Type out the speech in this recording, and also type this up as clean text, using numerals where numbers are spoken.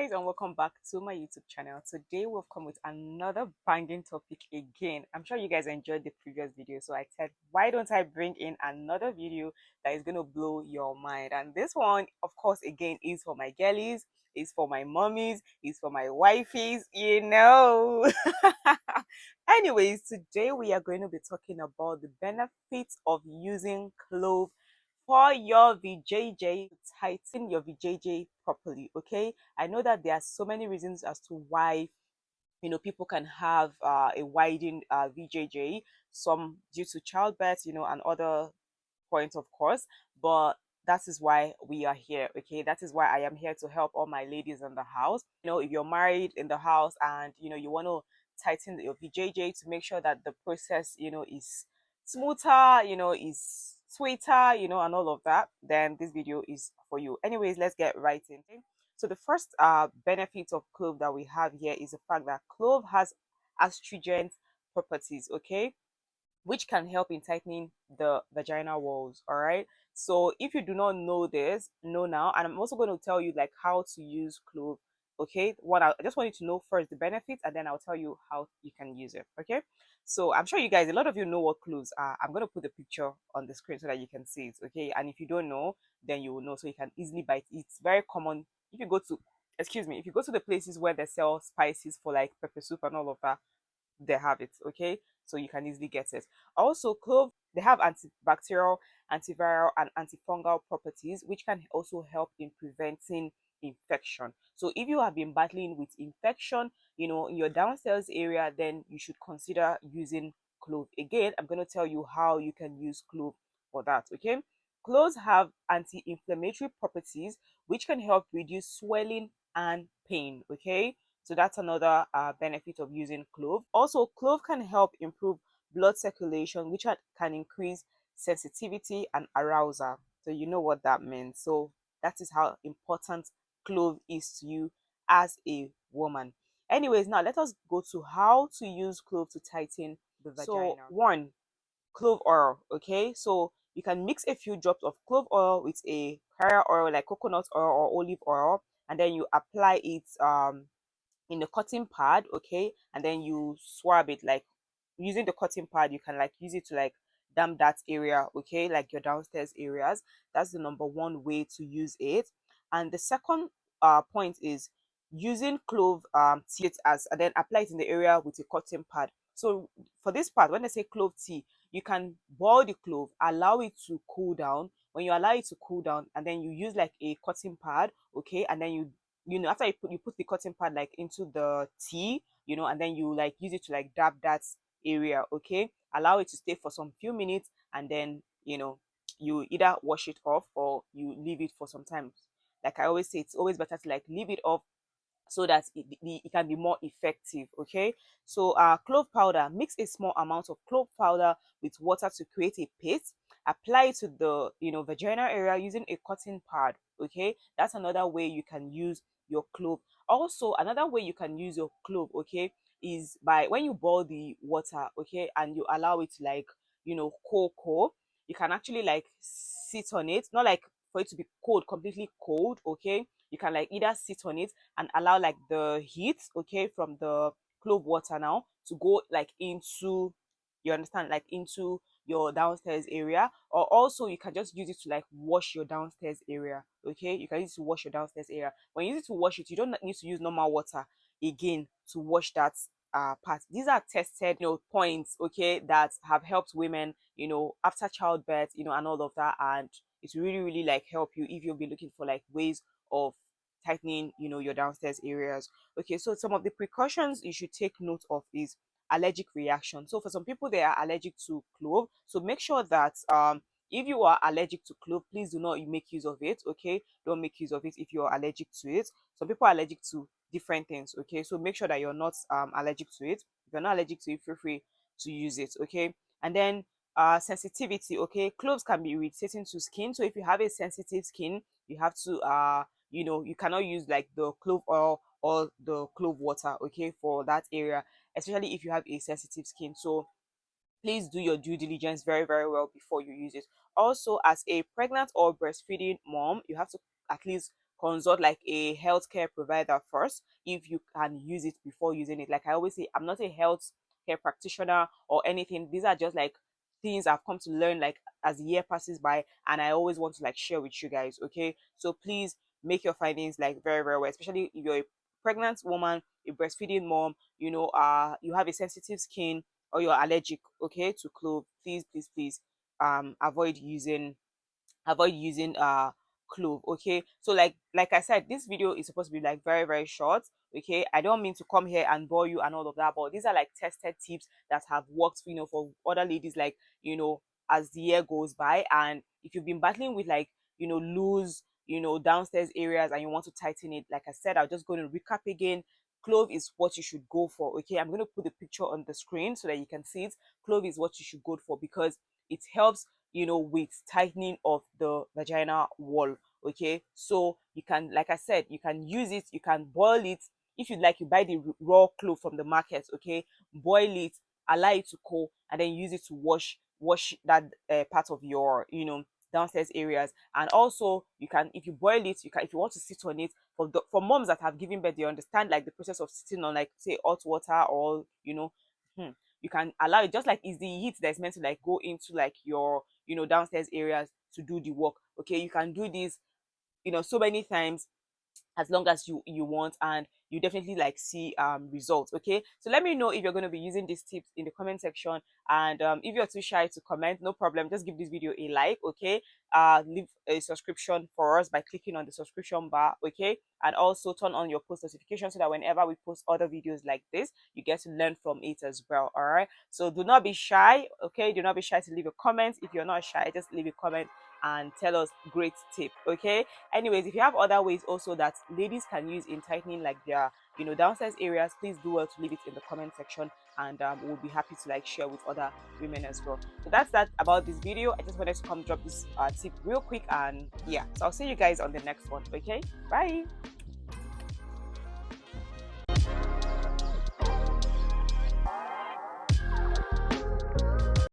guys, and welcome back to my YouTube channel. Today we've come with another banging topic again. I'm sure you guys enjoyed the previous video, so I said why don't I bring in another video that is going to blow your mind. And this one, of course, again, is for my girlies, is for my mummies, is for my wifeys, you know. Anyways, today we are going to be talking about the benefits of using clove for your VJJ, tighten your VJJ properly. Okay, I know that there are so many reasons as to why people can have a widened VJJ, some due to childbirth, and other points, of course, but that is why we are here. Okay, that is why I am here to help all my ladies in the house. If you're married in the house and you want to tighten your VJJ to make sure that the process is smoother, is sweeter, and all of that, then this video is for you. Anyways, let's get right in. So the first benefit of clove that we have here is the fact that clove has astringent properties, okay, which can help in tightening the vaginal walls. All right, so if you do not know this, know now. And I'm also going to tell you like how to use clove. Okay, I just want you to know first the benefits, and then I'll tell you how you can use it. Okay, so I'm sure you guys, a lot of you know what cloves are. I'm going to put the picture on the screen so that you can see it. Okay, and if you don't know, then you will know, so you can easily buy it. It's very common if you go to, excuse me, if you go to the places where they sell spices for like pepper soup and all of that, they have it. Okay, so you can easily get it. Also, clove, they have antibacterial, antiviral, and antifungal properties, which can also help in preventing infection. So if you have been battling with infection in your downstairs area, then you should consider using clove. Again, I'm going to tell you how you can use clove for that. Okay, cloves have anti-inflammatory properties, which can help reduce swelling and pain. Okay, so that's another benefit of using clove. Also, clove can help improve blood circulation, which can increase sensitivity and arousal. So you know what that means. So that is how important clove is to you as a woman. Anyways, now let us go to how to use clove to tighten the vagina. So one, clove oil. Okay, so you can mix a few drops of clove oil with a carrier oil like coconut oil or olive oil, and then you apply it in the cotton pad. Okay, and then you swab it, like using the cotton pad you can like use it to like damp that area, okay, like your downstairs areas. That's the number one way to use it. And the second point is using clove tea as, and then apply it in the area with a cotton pad. So for this part, when I say clove tea, you can boil the clove, allow it to cool down. When you allow it to cool down, and then you use like a cotton pad, okay, and then after you put the cotton pad like into the tea, and then you like use it to like dab that area, okay, allow it to stay for some few minutes, and then you either wash it off or you leave it for some time. Like I always say, it's always better to like leave it off so that it can be more effective. Okay, so clove powder, mix a small amount of clove powder with water to create a paste. Apply it to the vaginal area using a cotton pad. Okay, that's another way you can use your clove. Also, another way you can use your clove, okay, is by when you boil the water, okay, and you allow it to like cold, you can actually like sit on it, not like for it to be cold, completely cold. Okay, you can like either sit on it and allow like the heat, okay, from the clove water now to go like into, you understand, like into your downstairs area. Or also you can just use it to like wash your downstairs area. Okay, you can use it to wash your downstairs area. When you use it to wash it, you don't need to use normal water again to wash that part. These are tested points, okay, that have helped women after childbirth, and all of that. And it's really like help you if you'll be looking for like ways of tightening your downstairs areas. Okay, so some of the precautions you should take note of is allergic reaction. So for some people, they are allergic to clove, so make sure that if you are allergic to clove, please do not make use of it. Okay, don't make use of it if you're allergic to it. Some people are allergic to different things. Okay, so make sure that you're not allergic to it. If you're not allergic to it, feel free to use it. Okay, and then sensitivity. Okay, cloves can be irritating to skin, so if you have a sensitive skin, you have to you cannot use like the clove oil or the clove water, okay, for that area, especially if you have a sensitive skin. So please do your due diligence very well before you use it. Also, as a pregnant or breastfeeding mom, you have to at least consult like a healthcare provider first if you can use it before using it. Like I always say, I'm not a health care practitioner or anything. These are just like things I've come to learn like as the year passes by, and I always want to like share with you guys. Okay, so please make your findings like very very well, especially if you're a pregnant woman, a breastfeeding mom, you have a sensitive skin or you're allergic, okay, to clove. Please please please avoid using clove. Okay, so like I said, this video is supposed to be like very very short. Okay, I don't mean to come here and bore you and all of that, but these are like tested tips that have worked, for other ladies, like, as the year goes by. And if you've been battling with like, loose, downstairs areas, and you want to tighten it, like I said, I'm just going to recap again. Clove is what you should go for. Okay, I'm going to put the picture on the screen so that you can see it. Clove is what you should go for because it helps, with tightening of the vaginal wall. Okay, so you can, like I said, you can use it, you can boil it. If you like, you buy the raw clove from the market. Okay, boil it, allow it to cool, and then use it to wash that part of your, downstairs areas. And also, you can, if you boil it, you can, if you want to sit on it, for moms that have given birth, they understand like the process of sitting on, like, say, hot water, or you can allow it, just like it's the heat that's meant to like go into like your, downstairs areas to do the work. Okay, you can do this, so many times, as long as you want, and you definitely like see results. Okay, so let me know if you're going to be using these tips in the comment section. And if you're too shy to comment, no problem, just give this video a like. Okay, leave a subscription for us by clicking on the subscription bar. Okay, and also turn on your post notification so that whenever we post other videos like this, you get to learn from it as well. All right, so do not be shy. Okay, do not be shy to leave a comment. If you're not shy, just leave a comment and tell us great tip. Okay, anyways, if you have other ways also that ladies can use in tightening like their, downstairs areas, please do well to leave it in the comment section, and we'll be happy to like share with other women as well. So that's that about this video. I just wanted to come drop this tip real quick, and yeah, so I'll see you guys on the next one. Okay, bye.